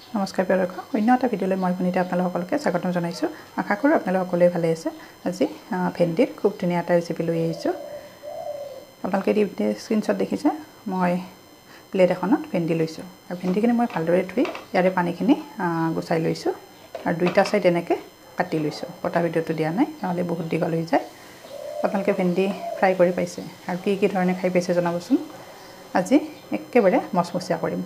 নমস্কাৰ প্ৰিয় দৰ্শক, অন্য এটা ভিডিঅ'লৈ মই পুনিতে আপোনালোক সকলোকে স্বাগতম জনাইছোঁ। আশা কৰোঁ আপোনালোক সকলোৱে ভালে আছে। আজি ভেন্দিৰ খুব ধুনীয়া এটা ৰেচিপি লৈ আহিছোঁ। আপোনালোকে স্ক্ৰীনশ্বট দেখিছে, মই প্লেট এখনত ভেন্দি লৈছোঁ আৰু ভেন্দিখিনি মই ভালদৰে ধুই ইয়াৰে পানীখিনি গুচাই লৈছোঁ আৰু দুইটা চাইড এনেকৈ কাটি লৈছোঁ। কটা ভিডিঅ'টো দিয়া নাই, নহ'লে বহুত দীঘল হৈ যায়। আপোনালোকে ভেন্দি ফ্ৰাই কৰি পাইছে আৰু কি ধৰণে খাই পাইছে জনাবচোন। আজি একেবাৰে মচমচীয়া কৰিম,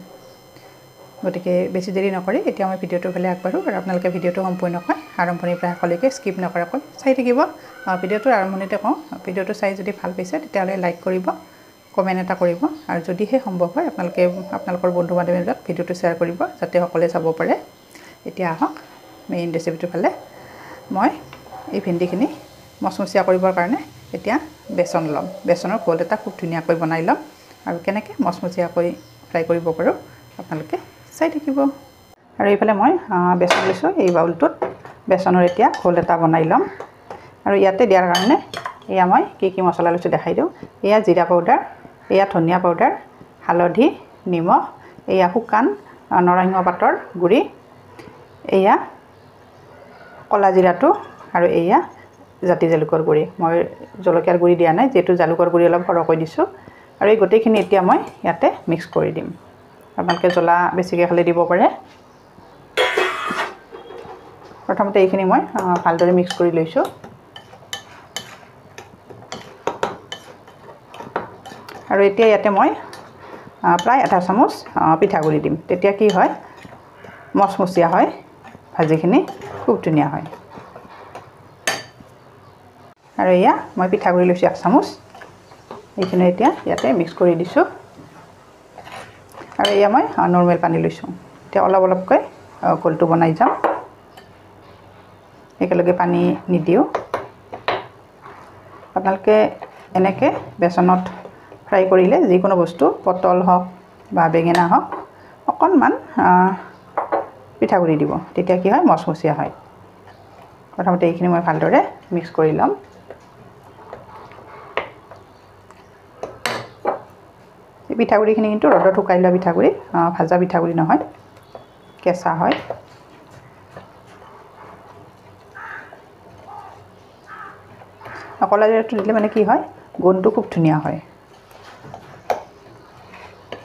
গতিকে বেছি দেৰি নকৰি এতিয়া মই ভিডিঅ'টোৰ ফালে আগবাঢ়োঁ আৰু আপোনালোকে ভিডিঅ'টো সম্পূৰ্ণকৈ আৰম্ভণিৰ পৰা শেষলৈকে স্কিপ নকৰাকৈ চাই থাকিব। ভিডিঅ'টোৰ আৰম্ভণিতে কওঁ, ভিডিঅ'টো চাই যদি ভাল পাইছে তেতিয়াহ'লে লাইক কৰিব, কমেণ্ট এটা কৰিব আৰু যদিহে সম্ভৱ হয় আপোনালোকে আপোনালোকৰ বন্ধু বান্ধৱীৰ লগত ভিডিঅ'টো শ্বেয়াৰ কৰিব যাতে সকলোৱে চাব পাৰে। এতিয়া আহক মেইন ৰেচিপিটোৰ ফালে। মই এই ভেন্দিখিনি মচমচীয়া কৰিবৰ কাৰণে এতিয়া বেচন ল'ম। বেচনৰ ঘোল এটা খুব ধুনীয়াকৈ বনাই ল'ম আৰু কেনেকৈ মচমচীয়াকৈ ফ্ৰাই কৰিব পাৰোঁ আপোনালোকে চাই থাকিব। আৰু এইফালে মই বেচন লৈছোঁ। এই বাউলটোত বেচনৰ এতিয়া ঘোল এটা বনাই ল'ম আৰু ইয়াতে দিয়াৰ কাৰণে এয়া মই কি মছলা লৈছোঁ দেখাই দিওঁ। এয়া জিৰা পাউডাৰ, এয়া ধনিয়া পাউডাৰ, হালধি, নিমখ, এয়া শুকান নৰসিংহ পাতৰ গুড়ি, এয়া কলা জিৰাটো আৰু এয়া জাতি জালুকৰ গুড়ি। মই জলকীয়াৰ গুড়ি দিয়া নাই, যিহেতু জালুকৰ গুড়ি অলপ সৰহকৈ দিছোঁ। আৰু এই গোটেইখিনি এতিয়া মই ইয়াতে মিক্স কৰি দিম। আপোনালোকে জ্বলা বেছিকৈ খালে দিব পাৰে। প্ৰথমতে এইখিনি মই ভালদৰে মিক্স কৰি লৈছোঁ আৰু এতিয়া ইয়াতে মই প্ৰায় আধা চামুচ পিঠাগুড়ি দিম। তেতিয়া কি হয়, মচমচীয়া হয়, ভাজিখিনি খুব ধুনীয়া হয়। আৰু এয়া মই পিঠাগুড়ি লৈছোঁ 1 চামুচ, এইখিনি এতিয়া ইয়াতে মিক্স কৰি দিছোঁ। আৰু এয়া মই নৰ্মেল পানী লৈছোঁ। এতিয়া অলপ অলপকৈ ঘোলটো বনাই যাম, একেলগে পানী নিদিওঁ। আপোনালোকে এনেকৈ বেচনত ফ্ৰাই কৰিলে যিকোনো বস্তু, পটল হওক বা বেঙেনা হওক, অকণমান পিঠাগুড়ি দিব, তেতিয়া কি হয়, মচমচীয়া হয়। প্ৰথমতে এইখিনি মই ভালদৰে মিক্স কৰি ল'ম। এই পিঠাগুড়িখিনি কিন্তু ৰ'দত শুকাই লোৱা পিঠাগুড়ি, ভাজা পিঠাগুড়ি নহয়, কেঁচা হয়। কলা জিৰাটো দিলে মানে কি হয়, গোন্ধটো খুব ধুনীয়া হয়।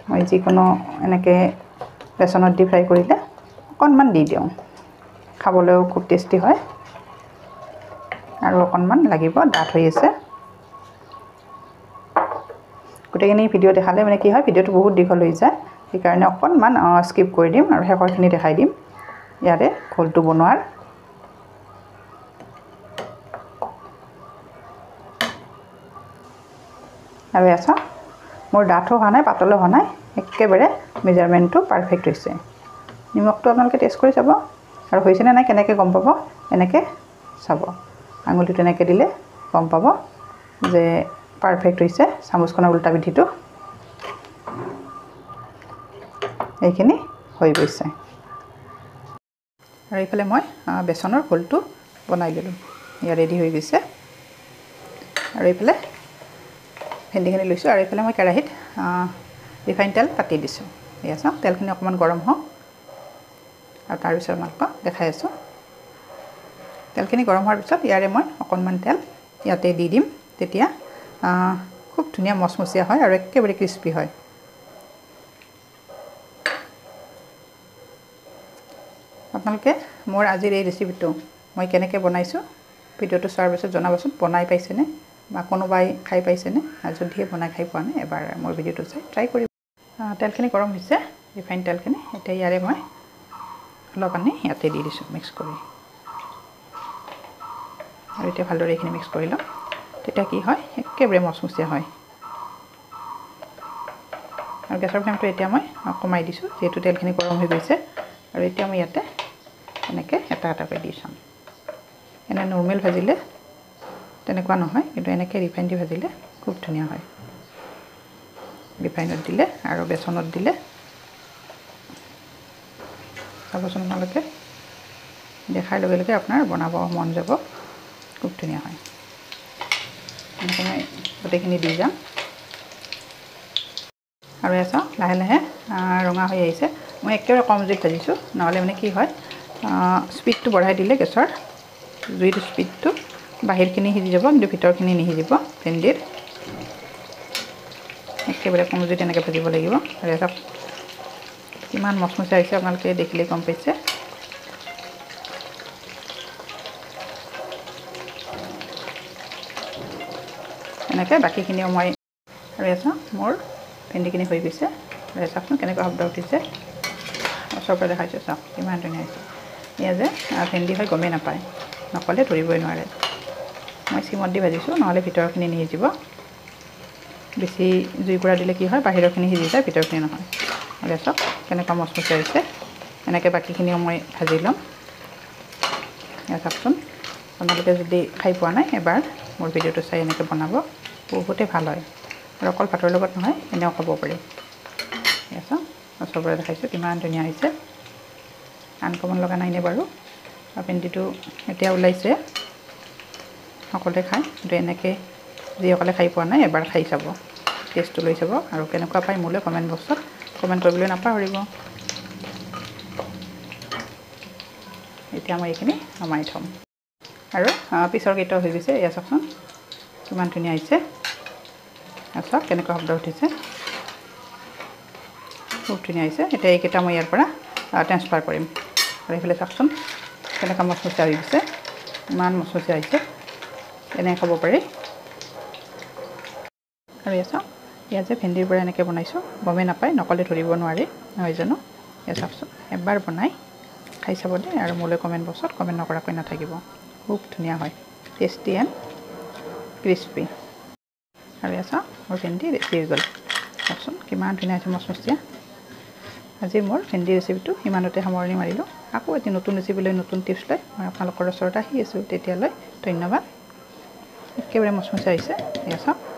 মই যিকোনো এনেকৈ বেচনত দি ফ্ৰাই কৰিলে অকণমান দি দিওঁ, খাবলৈও খুব টেষ্টি হয়। আৰু অকণমান লাগিব, ডাঠ হৈ আছে। গোটেইখিনি ভিডিঅ' দেখালে মানে কি হয়, ভিডিঅ'টো বহুত দীঘল হৈ যায়, সেইকাৰণে অকণমান স্কিপ কৰি দিম আৰু শেষৰখিনি দেখাই দিম ইয়াৰে ঘোলটো বনোৱাৰ। আৰু আছা মোৰ ডাঠো হোৱা নাই, পাতলো হোৱা নাই, একেবাৰে মেজাৰমেণ্টটো পাৰফেক্ট হৈছে। নিমখটো আপোনালোকে টেষ্ট কৰি চাব আৰু হৈছেনে নাই কেনেকৈ গম পাব, এনেকৈ চাব। আঙুলিটো এনেকৈ দিলে গম পাব যে পাৰফেক্ট হৈছে। চামুচখনৰ উল্টা পিঠিটো এইখিনি হৈ গৈছে। আৰু এইফালে মই বেচনৰ ঘোলটো বনাই ল'লোঁ, এয়া ৰেডি হৈ গৈছে। আৰু এইফালে ভেন্দিখিনি লৈছোঁ আৰু এইফালে মই কেৰাহীত ৰিফাইন তেল পাতি দিছোঁ। এয়া চাওক, তেলখিনি অকণমান গৰম হওক আৰু তাৰপিছত আপোনালোকক দেখাই আছোঁ। তেলখিনি গৰম হোৱাৰ পিছত ইয়াৰে মই অকণমান তেল ইয়াতে দি দিম, তেতিয়া খুব ধুনীয়া মচমচীয়া হয় আৰু একেবাৰে ক্ৰিস্পি হয়। আপোনালোকে মোৰ আজিৰ এই ৰেচিপিটো মই কেনেকৈ বনাইছোঁ ভিডিঅ'টো চোৱাৰ পিছত জনাবচোন। বনাই পাইছেনে বা কোনোবাই খাই পাইছেনে? আৰু যদিহে বনাই খাই পোৱা নাই, এবাৰ মোৰ ভিডিঅ'টো চাই ট্ৰাই কৰিব। তেলখিনি গৰম হৈছে, ৰিফাইন তেলখিনি। এতিয়া ইয়াৰে মই অলপ পানী ইয়াতে দি দিছোঁ মিক্স কৰি। আৰু এতিয়া ভালদৰে এইখিনি মিক্স কৰি ল'ম, তেতিয়া কি হয়, একেবাৰে মচমচীয়া হয়। আৰু গেছৰ ফ্লেমটো এতিয়া মই কমাই দিছোঁ, যিহেতু তেলখিনি গৰম হৈ গৈছে। আৰু এতিয়া মই ইয়াতে এনেকৈ এটা এটাকৈ দি চাম। এনে নৰ্মেল ভাজিলে তেনেকুৱা নহয়, কিন্তু এনেকৈ ৰিফাইন দি ভাজিলে খুব ধুনীয়া হয়। ৰিফাইনত দিলে আৰু বেচনত দিলে চাবচোন আপোনালোকে, দেখাৰ লগে লগে আপোনাৰ বনাব মন যাব, খুব ধুনীয়া হয়। এনেকৈ মই গোটেইখিনি দি যাম। আৰু এয়া লাহে লাহে ৰঙা হৈ আহিছে মই একেবাৰে কম জুইত ভাজিছোঁ নহ'লে মানে কি হয় স্পীডটো বঢ়াই দিলে গেছৰ জুইৰ স্পীডটো বাহিৰখিনি সিজি যাব কিন্তু ভিতৰখিনি নিসিজিব ভেন্দিৰ একেবাৰে কম জুইত এনেকৈ ভাজিব লাগিব আৰু এয়া কিমান মচমচীয়া হৈছে আপোনালোকে দেখিলে গম পাইছে এনেকৈ বাকীখিনিও মই আৰু এয়া মোৰ ভেন্দিখিনি হৈ গৈছে আৰু চাওকচোন কেনেকুৱা শব্দ উঠিছে ওচৰৰ পৰা দেখাইছোঁ চাওক কিমান ধুনীয়া হৈছে এয়া যে ভেন্দি হয় গমেই নাপায় নকলে ধৰিবই নোৱাৰে মই চিমত দি ভাজিছোঁ নহ'লে ভিতৰখিনি নিসিজিব বেছি জুই কুৰা দিলে কি হয় বাহিৰৰখিনি সিজি যায় ভিতৰখিনি নহয় আৰু চাওক কেনেকুৱা মচমচীয়া হৈছে এনেকৈ বাকীখিনিও মই ভাজি ল'ম এয়া চাওকচোন আপোনালোকে যদি খাই পোৱা নাই এবাৰ মোৰ ভিডিঅ'টো চাই এনেকৈ বনাব বহুতেই ভাল হয় আৰু অকল ভাতৰ লগত নহয় এনেও খাব পাৰি এয়া চাওক ওচৰৰ পৰা দেখাইছোঁ কিমান ধুনীয়া হৈছে আনকমন লগা নাইনে বাৰু ভেন্দিটো এতিয়া ওলাইছে সকলোৱে খায় কিন্তু এনেকৈ যিসকলে খাই পোৱা নাই এবাৰ খাই চাব টেষ্টটো লৈ চাব আৰু কেনেকুৱা পায় মোলৈ কমেণ্ট বক্সত কমেণ্ট কৰিবলৈ নাপাহৰিব এতিয়া মই এইখিনি নমাই থ'ম আৰু পিছৰ কেইটাও হৈ গৈছে এয়া চাওকচোন কিমান ধুনীয়া হৈছে চাওক কেনেকুৱা শব্দ উঠিছে খুব ধুনীয়া হৈছে এতিয়া এইকেইটা মই ইয়াৰ পৰা ট্ৰেন্সফাৰ কৰিম আৰু এইফালে চাওকচোন কেনেকুৱা মচমচীয়া হৈ গৈছে ইমান মচমচীয়া হৈছে এনে খাব পাৰি আৰু এয়া চাওক এয়া যে ভেন্দিৰ পৰা এনেকৈ বনাইছোঁ গমেই নাপায় নকলে ধৰিব নোৱাৰি নহয় জানো এয়া চাওকচোন এবাৰ বনাই খাই চাব দেই আৰু মোলৈ কমেণ্ট বক্সত কমেণ্ট নকৰাকৈ নাথাকিব খুব ধুনীয়া হয় টেষ্টি এণ্ড ক্ৰিস্পি আৰু এয়া চাওক মোৰ ভেন্দি ৰেডি হৈ গ'ল চাওকচোন কিমান ধুনীয়া হৈছে মচমচীয়া আজি মোৰ ভেন্দি ৰেচিপিটো ইমানতে সামৰণি মাৰিলোঁ আকৌ এটি নতুন ৰেচিপি লৈ নতুন টিপছ লৈ মই আপোনালোকৰ ওচৰত আহি আছোঁ তেতিয়ালৈ ধন্যবাদ একেবাৰে মচমচীয়া হৈছে এয়া চাওক